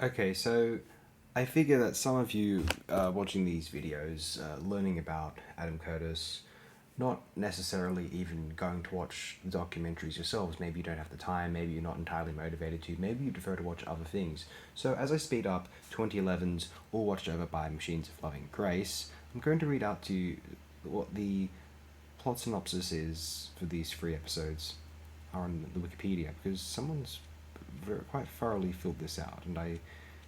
Okay, so I figure that some of you watching these videos, learning about Adam Curtis, not necessarily even going to watch the documentaries yourselves. Maybe you don't have the time, maybe you're not entirely motivated to, maybe you prefer to watch other things. So as I speed up 2011's All Watched Over by Machines of Loving Grace, I'm going to read out to you what the plot synopsis is for these three episodes are on the Wikipedia, because someone's quite thoroughly filled this out, and I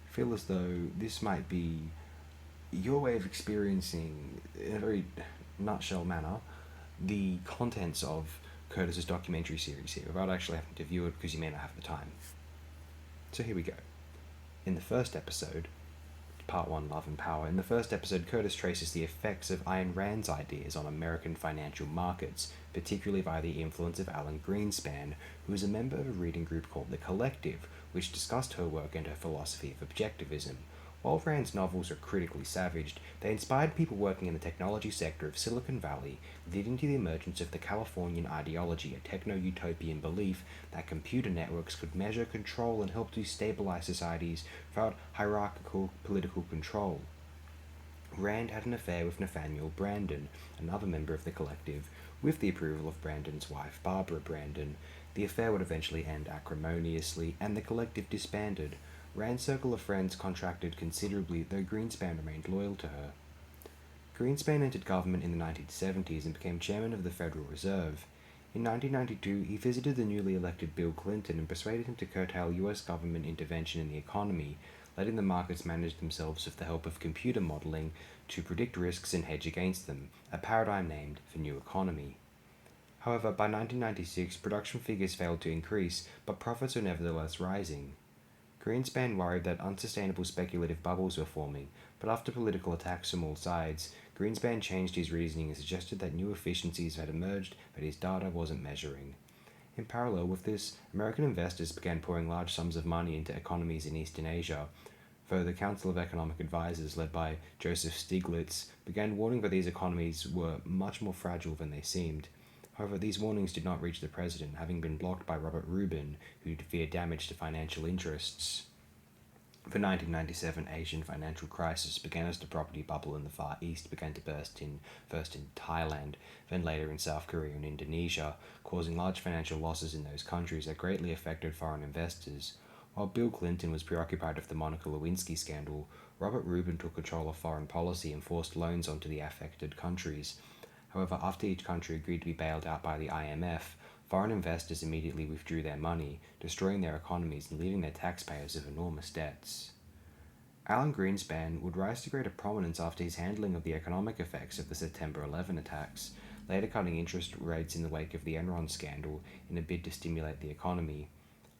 feel as though this might be your way of experiencing, in a very nutshell manner, the contents of Curtis's documentary series here, without actually having to view it because you may not have the time. So here we go. In the first episode, Part 1, Love and Power. In the first episode, Curtis traces the effects of Ayn Rand's ideas on American financial markets, particularly via the influence of Alan Greenspan, who is a member of a reading group called The Collective, which discussed her work and her philosophy of objectivism. While Rand's novels are critically savaged, they inspired people working in the technology sector of Silicon Valley, leading to the emergence of the Californian ideology, a techno-utopian belief that computer networks could measure, control, and help to stabilize societies without hierarchical political control. Rand had an affair with Nathaniel Brandon, another member of the collective, with the approval of Brandon's wife, Barbara Brandon. The affair would eventually end acrimoniously, and the collective disbanded. Rand's circle of friends contracted considerably, though Greenspan remained loyal to her. Greenspan entered government in the 1970s and became chairman of the Federal Reserve. In 1992, he visited the newly elected Bill Clinton and persuaded him to curtail US government intervention in the economy, letting the markets manage themselves with the help of computer modeling to predict risks and hedge against them, a paradigm named the New Economy. However, by 1996, production figures failed to increase, but profits were nevertheless rising. Greenspan worried that unsustainable speculative bubbles were forming, but after political attacks from all sides, Greenspan changed his reasoning and suggested that new efficiencies had emerged that his data wasn't measuring. In parallel with this, American investors began pouring large sums of money into economies in Eastern Asia, though the Council of Economic Advisers, led by Joseph Stiglitz, began warning that these economies were much more fragile than they seemed. However, these warnings did not reach the president, having been blocked by Robert Rubin, who feared damage to financial interests. The 1997 Asian financial crisis began as the property bubble in the Far East began to burst first in Thailand, then later in South Korea and Indonesia, causing large financial losses in those countries that greatly affected foreign investors. While Bill Clinton was preoccupied with the Monica Lewinsky scandal, Robert Rubin took control of foreign policy and forced loans onto the affected countries. However, after each country agreed to be bailed out by the IMF, foreign investors immediately withdrew their money, destroying their economies and leaving their taxpayers with enormous debts. Alan Greenspan would rise to greater prominence after his handling of the economic effects of the September 11 attacks, later cutting interest rates in the wake of the Enron scandal in a bid to stimulate the economy.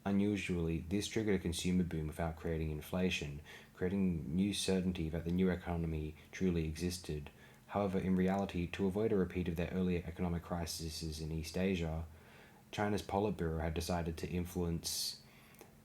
Unusually, this triggered a consumer boom without creating inflation, creating new certainty that the new economy truly existed. However, in reality, to avoid a repeat of their earlier economic crises in East Asia, China's Politburo had decided to influence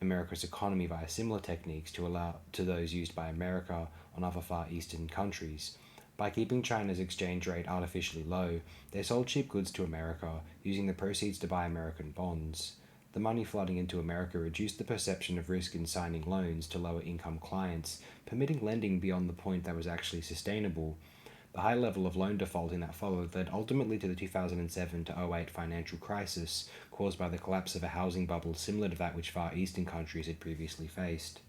America's economy via similar techniques to allow to those used by America on other Far Eastern countries. By keeping China's exchange rate artificially low, they sold cheap goods to America, using the proceeds to buy American bonds. The money flooding into America reduced the perception of risk in signing loans to lower income clients, permitting lending beyond the point that was actually sustainable. The high level of loan defaulting that followed led ultimately to the 2007 to 08 financial crisis, caused by the collapse of a housing bubble similar to that which Far Eastern countries had previously faced.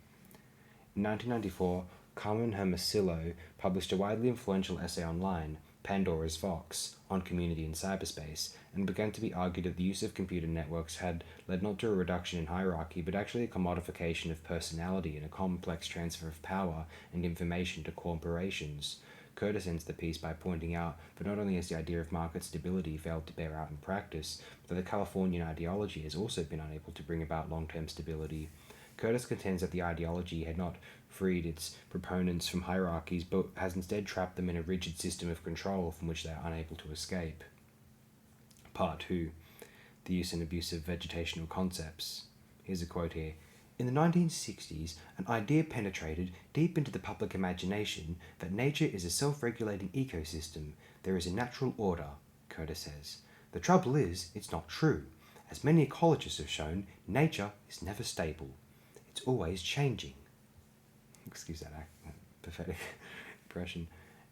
In 1994, Carmen Hermosillo published a widely influential essay online, Pandora's Box, on community in cyberspace, and began to be argued that the use of computer networks had led not to a reduction in hierarchy, but actually a commodification of personality and a complex transfer of power and information to corporations. Curtis ends the piece by pointing out that not only has the idea of market stability failed to bear out in practice, but that the Californian ideology has also been unable to bring about long-term stability. Curtis contends that the ideology had not freed its proponents from hierarchies, but has instead trapped them in a rigid system of control from which they are unable to escape. Part 2. The use and abuse of vegetational concepts. Here's a quote here. In the 1960s, an idea penetrated deep into the public imagination that nature is a self-regulating ecosystem. There is a natural order, Curtis says. The trouble is, it's not true. As many ecologists have shown, nature is never stable. It's always changing. excuse that pathetic impression.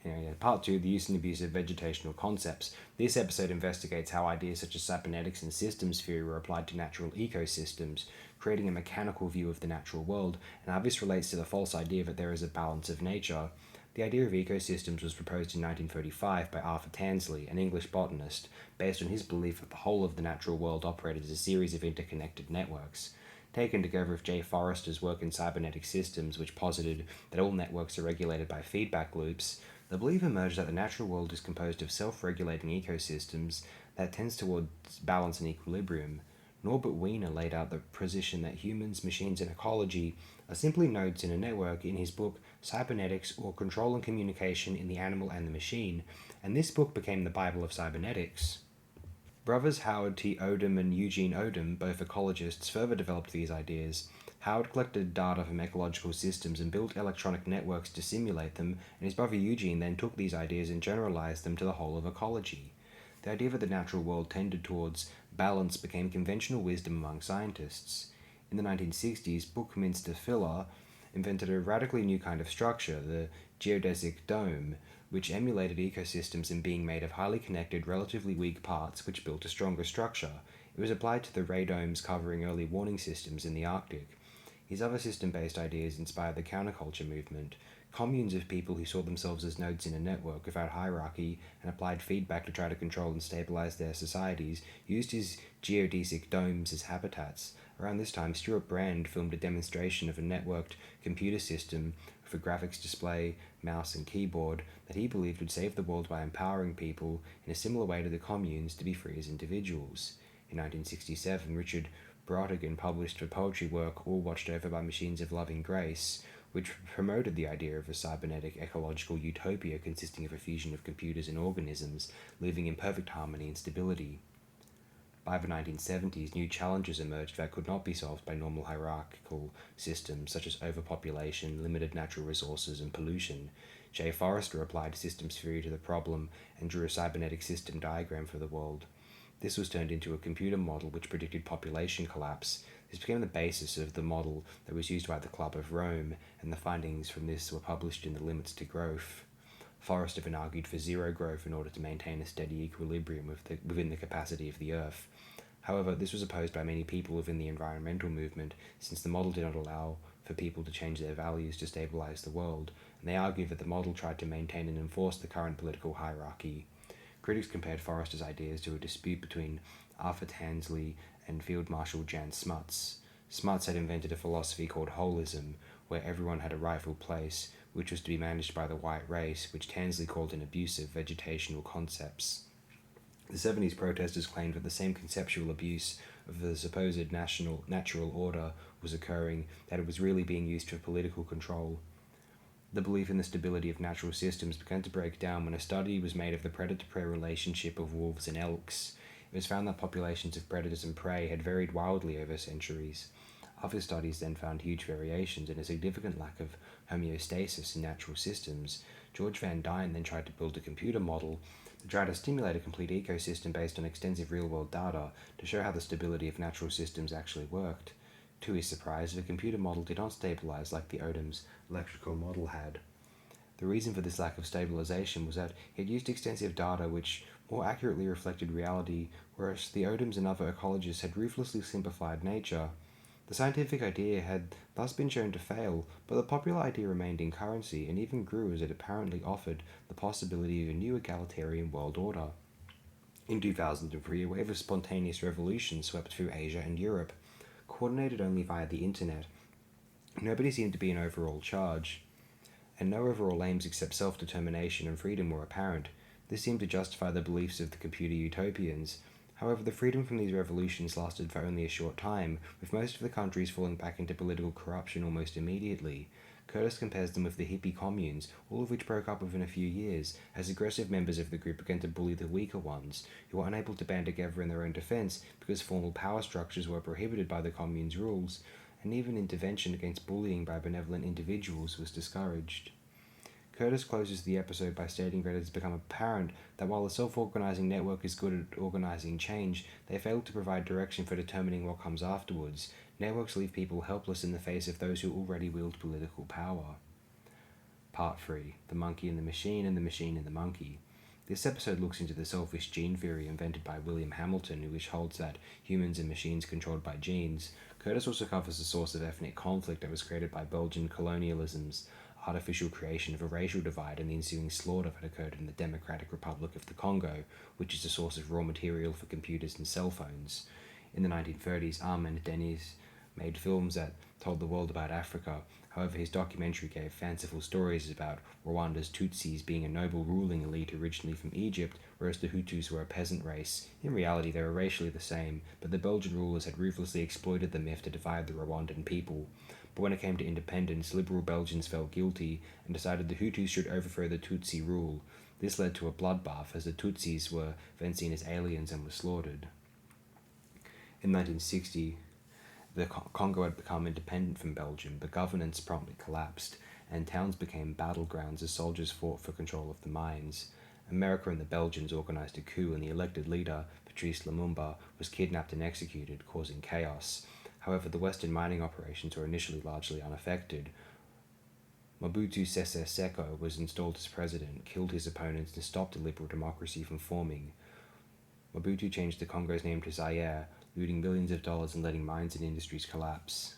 Anyway, part 2, the use and abuse of vegetational concepts. This episode investigates how ideas such as cybernetics and systems theory were applied to natural ecosystems, creating a mechanical view of the natural world, and how this relates to the false idea that there is a balance of nature. The idea of ecosystems was proposed in 1935 by Arthur Tansley, an English botanist, based on his belief that the whole of the natural world operated as a series of interconnected networks. Taken together with J. Forrester's work in cybernetic systems, which posited that all networks are regulated by feedback loops, the belief emerged that the natural world is composed of self-regulating ecosystems that tends towards balance and equilibrium. Norbert Wiener laid out the position that humans, machines, and ecology are simply nodes in a network in his book Cybernetics, or Control and Communication in the Animal and the Machine, and this book became the Bible of cybernetics. Brothers Howard T. Odum and Eugene Odum, both ecologists, further developed these ideas. Howard collected data from ecological systems and built electronic networks to simulate them, and his brother Eugene then took these ideas and generalized them to the whole of ecology. The idea that the natural world tended towards balance became conventional wisdom among scientists. In the 1960s, Buckminster Fuller invented a radically new kind of structure, the geodesic dome, which emulated ecosystems in being made of highly connected, relatively weak parts which built a stronger structure. It was applied to the radomes covering early warning systems in the Arctic. His other system-based ideas inspired the counterculture movement. Communes of people who saw themselves as nodes in a network without hierarchy and applied feedback to try to control and stabilize their societies used his geodesic domes as habitats. Around this time, Stuart Brand filmed a demonstration of a networked computer system with a graphics display, mouse, and keyboard that he believed would save the world by empowering people in a similar way to the communes to be free as individuals. In 1967, Richard Brautigan published a poetry work, All Watched Over by Machines of Loving Grace, which promoted the idea of a cybernetic ecological utopia consisting of a fusion of computers and organisms living in perfect harmony and stability. By the 1970s, new challenges emerged that could not be solved by normal hierarchical systems such as overpopulation, limited natural resources, and pollution. J. Forrester applied systems theory to the problem and drew a cybernetic system diagram for the world. This was turned into a computer model which predicted population collapse. This became the basis of the model that was used by the Club of Rome, and the findings from this were published in the Limits to Growth. Forrester then argued for zero growth in order to maintain a steady equilibrium within the capacity of the Earth. However, this was opposed by many people within the environmental movement, since the model did not allow for people to change their values to stabilize the world, and they argued that the model tried to maintain and enforce the current political hierarchy. Critics compared Forrester's ideas to a dispute between Arthur Tansley and Field Marshal Jan Smuts. Smuts had invented a philosophy called holism, where everyone had a rightful place, which was to be managed by the white race, which Tansley called an abuse of vegetational concepts. The 70s protesters claimed that the same conceptual abuse of the supposed natural order was occurring, that it was really being used for political control. The belief in the stability of natural systems began to break down when a study was made of the predator-prey relationship of wolves and elks. It was found that populations of predators and prey had varied wildly over centuries. Other studies then found huge variations and a significant lack of homeostasis in natural systems. George Van Dyne then tried to build a computer model to try to stimulate a complete ecosystem based on extensive real-world data to show how the stability of natural systems actually worked. To his surprise, the computer model did not stabilize like the Odum's electrical model had. The reason for this lack of stabilization was that it used extensive data which more accurately reflected reality, whereas the Odums and other ecologists had ruthlessly simplified nature. The scientific idea had thus been shown to fail, but the popular idea remained in currency and even grew as it apparently offered the possibility of a new egalitarian world order. In 2003, a wave of spontaneous revolution swept through Asia and Europe. Coordinated only via the internet, nobody seemed to be in overall charge, and no overall aims except self-determination and freedom were apparent. This seemed to justify the beliefs of the computer utopians. However, the freedom from these revolutions lasted for only a short time, with most of the countries falling back into political corruption almost immediately. Curtis compares them with the hippie communes, all of which broke up within a few years, as aggressive members of the group began to bully the weaker ones, who were unable to band together in their own defense because formal power structures were prohibited by the commune's rules, and even intervention against bullying by benevolent individuals was discouraged. Curtis closes the episode by stating that it has become apparent that while the self-organizing network is good at organizing change, they fail to provide direction for determining what comes afterwards. Networks leave people helpless in the face of those who already wield political power. Part 3: The Monkey and the Machine and the Machine and the Monkey. This episode looks into the selfish gene theory invented by William Hamilton, which holds that humans and machines controlled by genes. Curtis also covers the source of ethnic conflict that was created by Belgian colonialism's artificial creation of a racial divide and the ensuing slaughter that occurred in the Democratic Republic of the Congo, which is the source of raw material for computers and cell phones. In the 1930s, Armand Denis made films that told the world about Africa. However, his documentary gave fanciful stories about Rwanda's Tutsis being a noble ruling elite originally from Egypt, whereas the Hutus were a peasant race. In reality, they were racially the same, but the Belgian rulers had ruthlessly exploited the myth to divide the Rwandan people. But when it came to independence, liberal Belgians felt guilty and decided the Hutus should overthrow the Tutsi rule. This led to a bloodbath, as the Tutsis were then seen as aliens and were slaughtered. In 1960, the Congo had become independent from Belgium, but governance promptly collapsed, and towns became battlegrounds as soldiers fought for control of the mines. America and the Belgians organized a coup, and the elected leader, Patrice Lumumba, was kidnapped and executed, causing chaos. However, the Western mining operations were initially largely unaffected. Mobutu Sese Seko was installed as president, killed his opponents, and stopped a liberal democracy from forming. Mobutu changed the Congo's name to Zaire, looting millions of dollars and letting mines and industries collapse.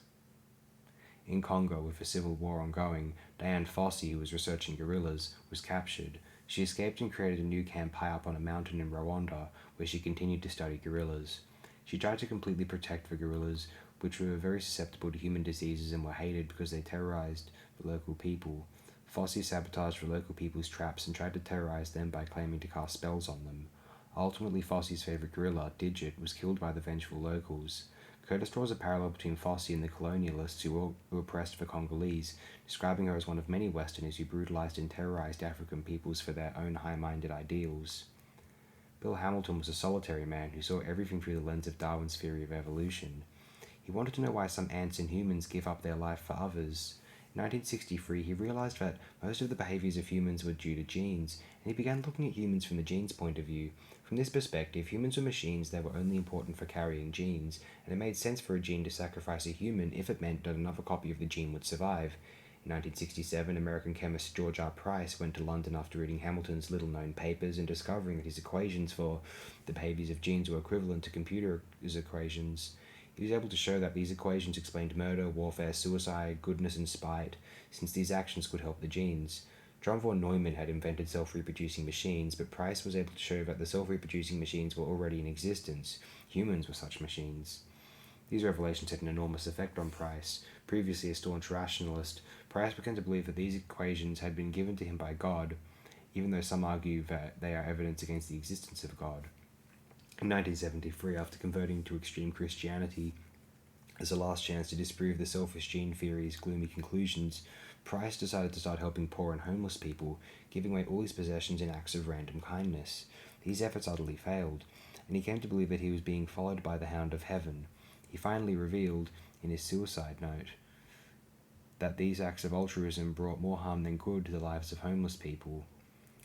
In Congo, with a civil war ongoing, Dian Fossey, who was researching gorillas, was captured. She escaped and created a new camp high up on a mountain in Rwanda, where she continued to study gorillas. She tried to completely protect the gorillas, which were very susceptible to human diseases and were hated because they terrorized the local people. Fossey sabotaged the local people's traps and tried to terrorize them by claiming to cast spells on them. Ultimately, Fossey's favorite gorilla, Digit, was killed by the vengeful locals. Curtis draws a parallel between Fossey and the colonialists who oppressed the Congolese, describing her as one of many Westerners who brutalized and terrorized African peoples for their own high-minded ideals. Bill Hamilton was a solitary man who saw everything through the lens of Darwin's theory of evolution. He wanted to know why some ants and humans give up their life for others. In 1963, he realized that most of the behaviors of humans were due to genes, and he began looking at humans from the genes' point of view. From this perspective, humans were machines that were only important for carrying genes, and it made sense for a gene to sacrifice a human if it meant that another copy of the gene would survive. In 1967, American chemist George R. Price went to London after reading Hamilton's little-known papers and discovering that his equations for the behaviors of genes were equivalent to computers' equations. He was able to show that these equations explained murder, warfare, suicide, goodness, and spite, since these actions could help the genes. John von Neumann had invented self-reproducing machines, but Price was able to show that the self-reproducing machines were already in existence. Humans were such machines. These revelations had an enormous effect on Price. Previously a staunch rationalist, Price began to believe that these equations had been given to him by God, even though some argue that they are evidence against the existence of God. In 1973, after converting to extreme Christianity as a last chance to disprove the selfish gene theory's gloomy conclusions, Price decided to start helping poor and homeless people, giving away all his possessions in acts of random kindness. These efforts utterly failed, and he came to believe that he was being followed by the Hound of Heaven. He finally revealed, in his suicide note, that these acts of altruism brought more harm than good to the lives of homeless people.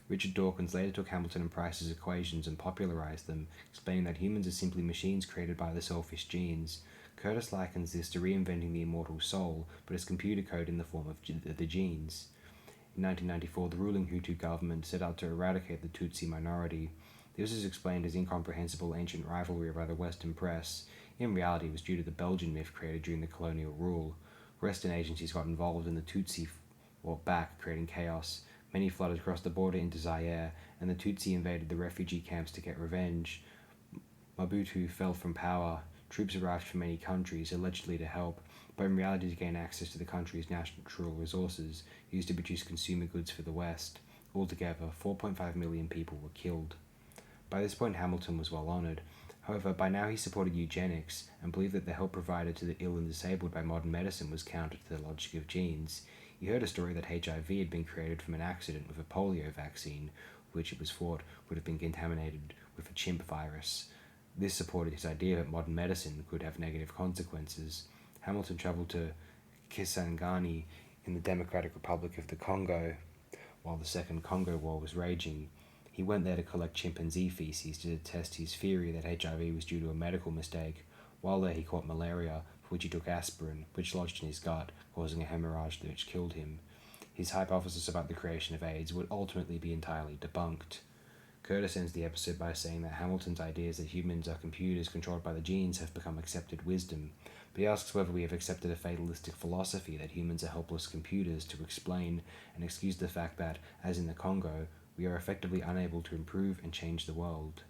Richard Dawkins later took Hamilton and Price's equations and popularized them, explaining that humans are simply machines created by the selfish genes. Curtis likens this to reinventing the immortal soul, but as computer code in the form of the genes. In 1994, the ruling Hutu government set out to eradicate the Tutsi minority. This is explained as incomprehensible ancient rivalry by the Western press. In reality, it was due to the Belgian myth created during the colonial rule. Western agencies got involved and the Tutsi fought back, creating chaos. Many flooded across the border into Zaire, and the Tutsi invaded the refugee camps to get revenge. Mobutu fell from power. Troops arrived from many countries, allegedly to help, but in reality to gain access to the country's natural resources, used to produce consumer goods for the West. Altogether, 4.5 million people were killed. By this point, Hamilton was well honoured. However, by now he supported eugenics, and believed that the help provided to the ill and disabled by modern medicine was counter to the logic of genes. He heard a story that HIV had been created from an accident with a polio vaccine, which it was thought would have been contaminated with a chimp virus. This supported his idea that modern medicine could have negative consequences. Hamilton travelled to Kisangani in the Democratic Republic of the Congo while the Second Congo War was raging. He went there to collect chimpanzee feces to test his theory that HIV was due to a medical mistake. While there, he caught malaria, for which he took aspirin, which lodged in his gut, causing a hemorrhage which killed him. his hypothesis about the creation of AIDS would ultimately be entirely debunked. Curtis ends the episode by saying that Hamilton's ideas that humans are computers controlled by the genes have become accepted wisdom, but he asks whether we have accepted a fatalistic philosophy that humans are helpless computers to explain and excuse the fact that, as in the Congo, we are effectively unable to improve and change the world.